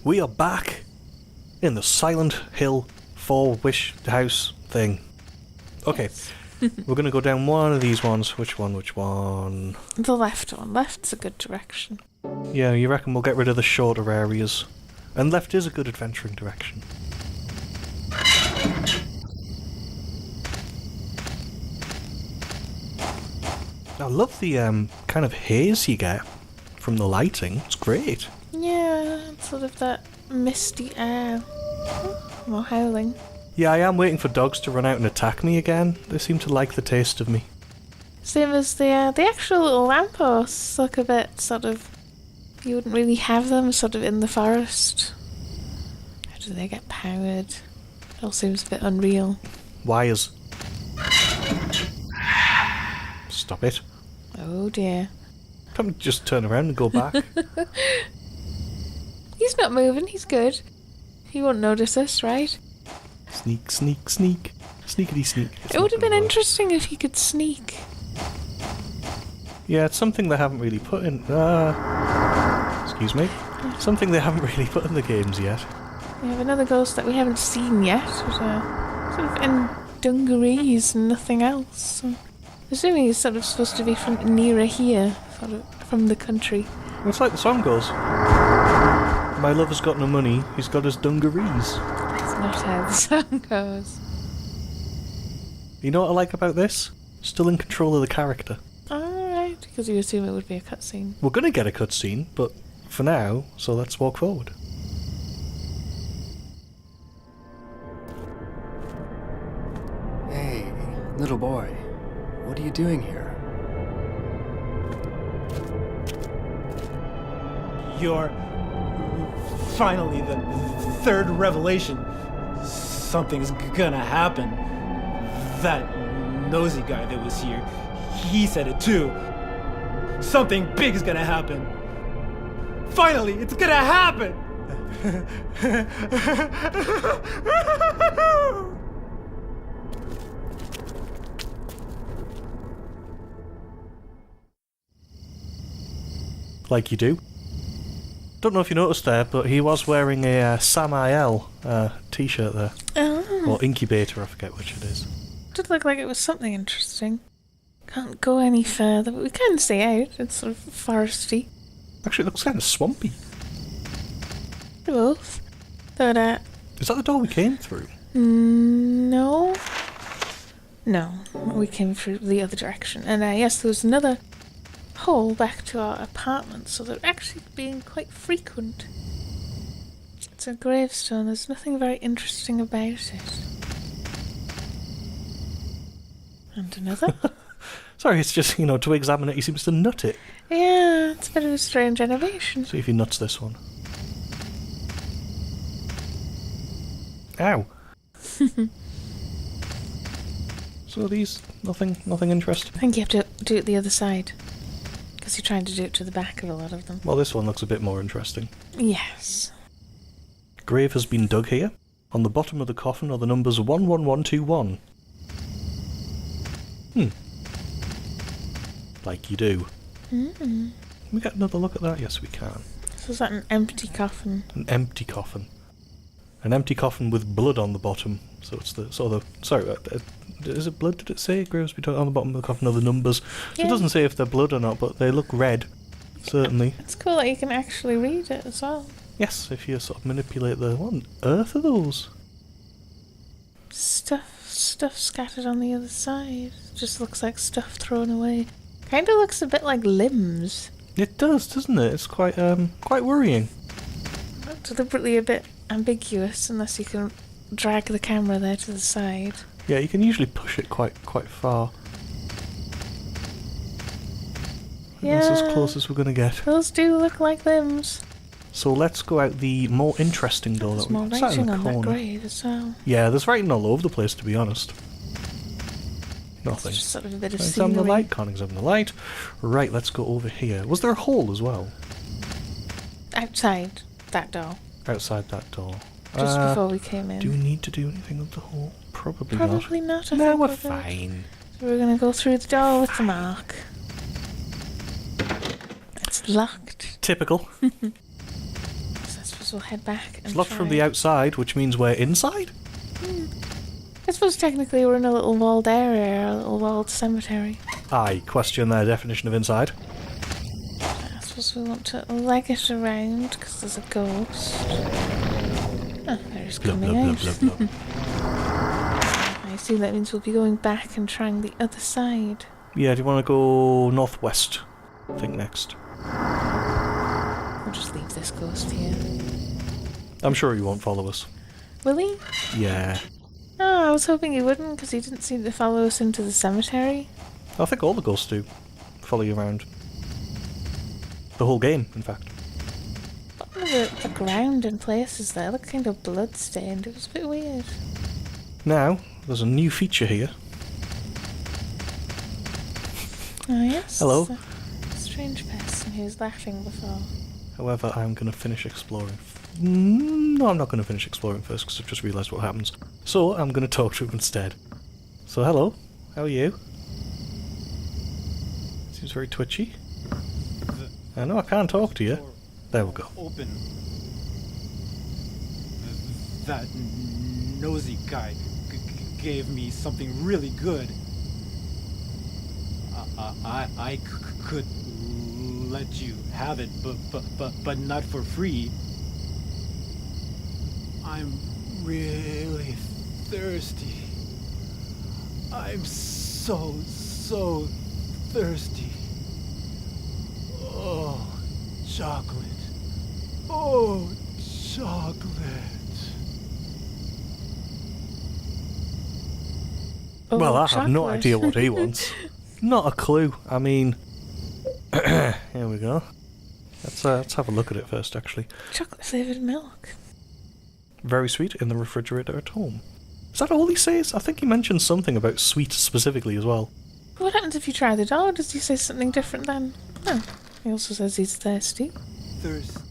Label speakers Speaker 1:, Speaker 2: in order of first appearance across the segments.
Speaker 1: We are back in the Silent Hill 4 Wish House thing. Okay, we're going to go down one of these ones. Which one?
Speaker 2: The left one. Left's a good direction.
Speaker 1: Yeah, you reckon we'll get rid of the shorter areas. And left is a good adventuring direction. I love the kind of haze you get from the lighting. It's great.
Speaker 2: Yeah, sort of that misty air. More howling.
Speaker 1: Yeah, I am waiting for dogs to run out and attack me again. They seem to like the taste of me.
Speaker 2: Same as the actual little lampposts look a bit sort of... You wouldn't really have them sort of in the forest. How do they get powered? It all seems a bit unreal.
Speaker 1: Wires. Stop it.
Speaker 2: Oh dear.
Speaker 1: Can't just turn around and go back.
Speaker 2: He's not moving, he's good. He won't notice us, right?
Speaker 1: Sneak, sneak, sneak. Sneakity sneak.
Speaker 2: It would have been interesting if he could sneak.
Speaker 1: Yeah, it's something they haven't really put in... excuse me. Something they haven't really put in the games yet.
Speaker 2: We have another ghost that we haven't seen yet. But, sort of in dungarees and nothing else. So, assuming he's sort of supposed to be from nearer here. Sort of from the country.
Speaker 1: It's like the song goes. My lover's got no money, he's got his dungarees.
Speaker 2: That's not how the song goes.
Speaker 1: You know what I like about this? Still in control of the character.
Speaker 2: Alright, because you assume it would be a cutscene.
Speaker 1: We're going to get a cutscene, but for now, so let's walk forward.
Speaker 3: Hey, little boy, what are you doing here?
Speaker 4: You're finally the third revelation. Something's gonna happen. That nosy guy that was here, he said it too. Something big is gonna happen. Finally, it's gonna happen!
Speaker 1: Like you do. Don't know if you noticed there, but he was wearing a Samael t-shirt there.
Speaker 2: Oh.
Speaker 1: Or incubator, I forget which it is.
Speaker 2: Did look like it was something interesting. Can't go any further, but we can see out. It's sort of foresty.
Speaker 1: Actually, it looks kind of swampy.
Speaker 2: Both. But,
Speaker 1: Is that the door we came through?
Speaker 2: no. No, we came through the other direction. And yes, there was another hole back to our apartment, so they're actually being quite frequent. It's a gravestone, there's nothing very interesting about it. And another?
Speaker 1: Sorry, it's just, to examine it, he seems to nut it.
Speaker 2: Yeah, it's a bit of a strange innovation.
Speaker 1: See if he nuts this one. Ow. So these, nothing interesting.
Speaker 2: I think you have to do it the other side. Because you're trying to do it to the back of a lot of them.
Speaker 1: Well, this one looks a bit more interesting.
Speaker 2: Yes.
Speaker 1: Grave has been dug here. On the bottom of the coffin are the numbers 11121. Like you do. Can we get another look at that? Yes, we can.
Speaker 2: So is that an empty coffin?
Speaker 1: An empty coffin. An empty coffin with blood on the bottom. So it's the sort of... Sorry, is it blood? Did it say? Graves be on the bottom of the coffin are the numbers. So
Speaker 2: Yeah.
Speaker 1: it doesn't say if they're blood or not, but they look red. Certainly.
Speaker 2: It's cool that you can actually read it as well.
Speaker 1: Yes, if you sort of manipulate the... What on earth are those?
Speaker 2: Stuff scattered on the other side. Just looks like stuff thrown away. Kind of looks a bit like limbs.
Speaker 1: It does, doesn't it? It's quite worrying.
Speaker 2: Deliberately a bit ambiguous unless you can drag the camera there to the side.
Speaker 1: Yeah, you can usually push it quite far.
Speaker 2: Yeah.
Speaker 1: That's as close as we're going to get.
Speaker 2: Those do look like limbs.
Speaker 1: So let's go out the more interesting door.
Speaker 2: There's
Speaker 1: that
Speaker 2: more
Speaker 1: we sat in
Speaker 2: writing
Speaker 1: the
Speaker 2: on that
Speaker 1: corner.
Speaker 2: grave as well.
Speaker 1: Yeah, there's writing all over the place, to be honest. Nothing.
Speaker 2: It's just sort of a bit of
Speaker 1: Examine the
Speaker 2: scenery.
Speaker 1: light, can't examine the light. Right, let's go over here. Was there a hole as well?
Speaker 2: Outside that door.
Speaker 1: Outside that door.
Speaker 2: Just before we came in.
Speaker 1: Do we need to do anything with the hole? Probably
Speaker 2: not. I
Speaker 1: No,
Speaker 2: think
Speaker 1: we're
Speaker 2: good.
Speaker 1: fine.
Speaker 2: So we're going to go through the door with the mark. It's locked.
Speaker 1: Typical.
Speaker 2: So that's supposed suppose we'll head back and
Speaker 1: It's locked from
Speaker 2: try.
Speaker 1: the outside, which means we're inside?
Speaker 2: I suppose technically we're in a little walled area, a little walled cemetery.
Speaker 1: I question their definition of inside.
Speaker 2: I suppose we want to leg it around because there's a ghost. Oh, there he's
Speaker 1: Blah,
Speaker 2: coming
Speaker 1: blah,
Speaker 2: out.
Speaker 1: blah, blah, blah.
Speaker 2: I assume that means we'll be going back and trying the other side.
Speaker 1: Yeah, do you want to go northwest? I think next.
Speaker 2: We'll just leave this ghost here.
Speaker 1: I'm sure he won't follow us.
Speaker 2: Will he?
Speaker 1: Yeah.
Speaker 2: Oh, I was hoping he wouldn't because he didn't seem to follow us into the cemetery.
Speaker 1: I think all the ghosts do. Follow you around. The whole game, in fact.
Speaker 2: But the ground in places there looked kind of blood-stained. It was a bit weird.
Speaker 1: Now, there's a new feature here.
Speaker 2: Oh, yes.
Speaker 1: Hello.
Speaker 2: A strange person who was laughing before.
Speaker 1: However, I'm going to finish exploring. No, I'm not going to finish exploring first because I've just realised what happens. So, I'm going to talk to him instead. So, hello. How are you? Seems very twitchy. I know I can't talk to you. There we go.
Speaker 4: Open. That nosy guy gave me something really good. I could let you have it, but not for free. I'm really thirsty. I'm so thirsty. Oh, chocolate. Oh, chocolate.
Speaker 2: Oh,
Speaker 1: Well, I have no
Speaker 2: chocolate.
Speaker 1: idea what he wants. Not a clue. I mean, here we go. Let's have a look at it first, actually.
Speaker 2: Chocolate flavoured milk.
Speaker 1: Very sweet in the refrigerator at home. Is that all he says? I think he mentioned something about sweet specifically as well.
Speaker 2: What happens if you try the door? Does he say something different then? Oh, he also says he's thirsty.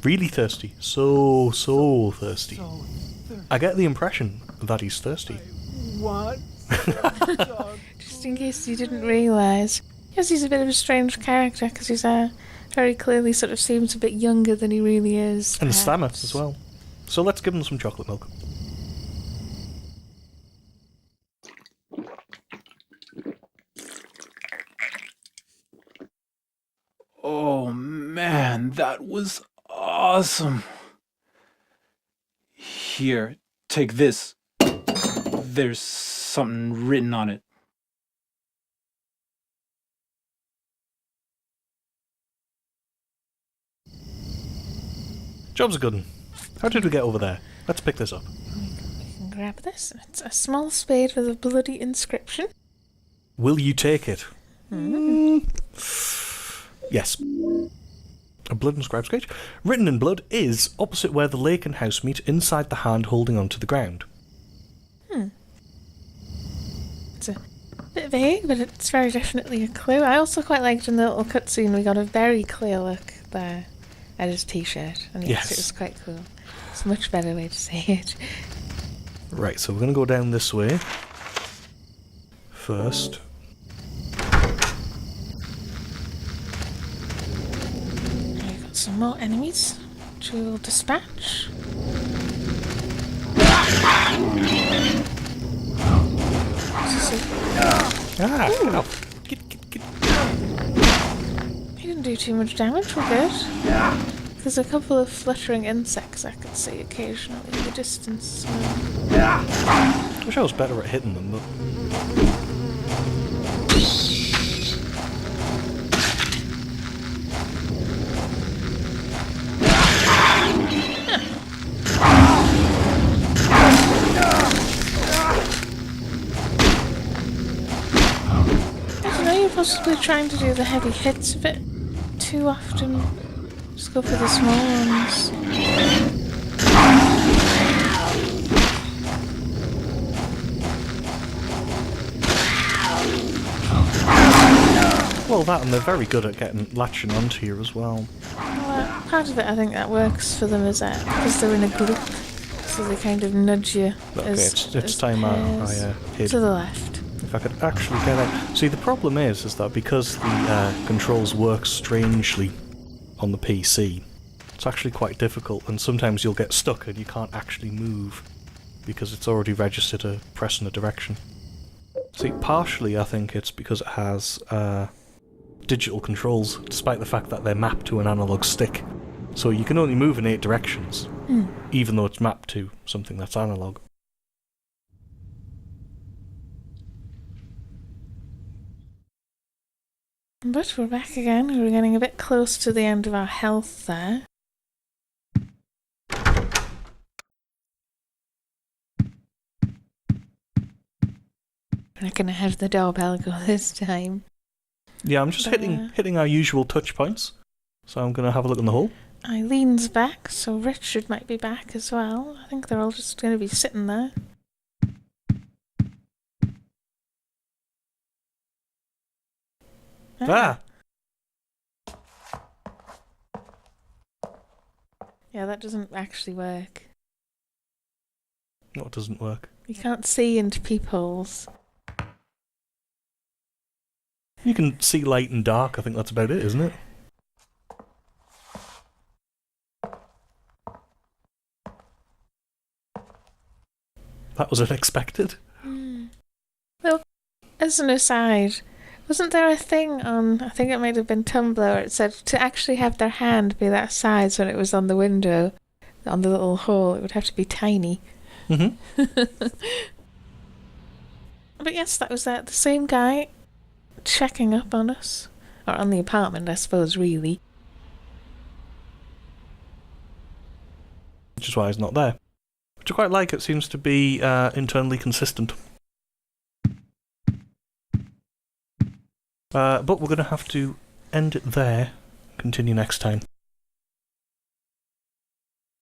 Speaker 1: Really thirsty. So thirsty.
Speaker 4: So thirsty.
Speaker 1: I get the impression that he's thirsty.
Speaker 4: What?
Speaker 2: Just in case you didn't realise. Yes, he's a bit of a strange character because he's very clearly sort of seems a bit younger than he really is.
Speaker 1: And stammer
Speaker 2: perhaps.
Speaker 1: as well. So let's give him some chocolate milk.
Speaker 4: Oh man, that was awesome. Here, take this. There's something written on it.
Speaker 1: Job's a good one. How did we get over there? Let's pick this up.
Speaker 2: We can grab this. It's a small spade with a bloody inscription.
Speaker 1: Will you take it? Yes. A blood inscribed sketch. Written in blood is opposite where the lake and house meet, inside the hand holding onto the ground.
Speaker 2: It's a bit vague, but it's very definitely a clue. I also quite liked in the little cutscene we got a very clear look there at his t-shirt. And yes,
Speaker 1: Yes.
Speaker 2: it was quite cool. It's a much better way to say it.
Speaker 1: Right, so we're going to go down this way. First.
Speaker 2: We've got some more enemies, which we will dispatch.
Speaker 1: Ah, get off. Get.
Speaker 2: He didn't do too much damage, we're good. There's a couple of fluttering insects I could see occasionally in the distance.
Speaker 1: I wish I was better at hitting them, but...
Speaker 2: I don't know, you're possibly trying to do the heavy hits a bit too often. Just go for the small ones.
Speaker 1: Well, that, and they're very good at latching onto you as well.
Speaker 2: Well, part of it, I think that works for them is that because they're in a group, so they kind of nudge you.
Speaker 1: Okay,
Speaker 2: as
Speaker 1: it's time I hid.
Speaker 2: to the left.
Speaker 1: If I could actually get out. See, the problem is that because the controls work strangely on the PC, It's actually quite difficult, and sometimes you'll get stuck and you can't actually move because it's already registered a press in a direction. See, partially I think it's because it has digital controls, despite the fact that they're mapped to an analog stick. So you can only move in 8 directions, even though it's mapped to something that's analog.
Speaker 2: But we're back again. We're getting a bit close to the end of our health there. We're not going to have the doorbell go this time.
Speaker 1: Yeah, I'm just hitting our usual touch points. So I'm going to have a look in the hole.
Speaker 2: Eileen's back, so Richard might be back as well. I think they're all just going to be sitting there.
Speaker 1: Ah!
Speaker 2: Yeah, that doesn't actually work.
Speaker 1: What doesn't work?
Speaker 2: You can't see into peepholes.
Speaker 1: You can see light and dark, I think that's about it, isn't it? That was unexpected.
Speaker 2: Well, as an aside, wasn't there a thing on, I think it might have been Tumblr, where it said to actually have their hand be that size when it was on the window, on the little hole, it would have to be tiny.
Speaker 1: Mm-hmm.
Speaker 2: But yes, that was that. The same guy checking up on us. Or on the apartment, I suppose, really.
Speaker 1: Which is why he's not there. Which I quite like, it seems to be internally consistent. But we're going to have to end it there. Continue next time.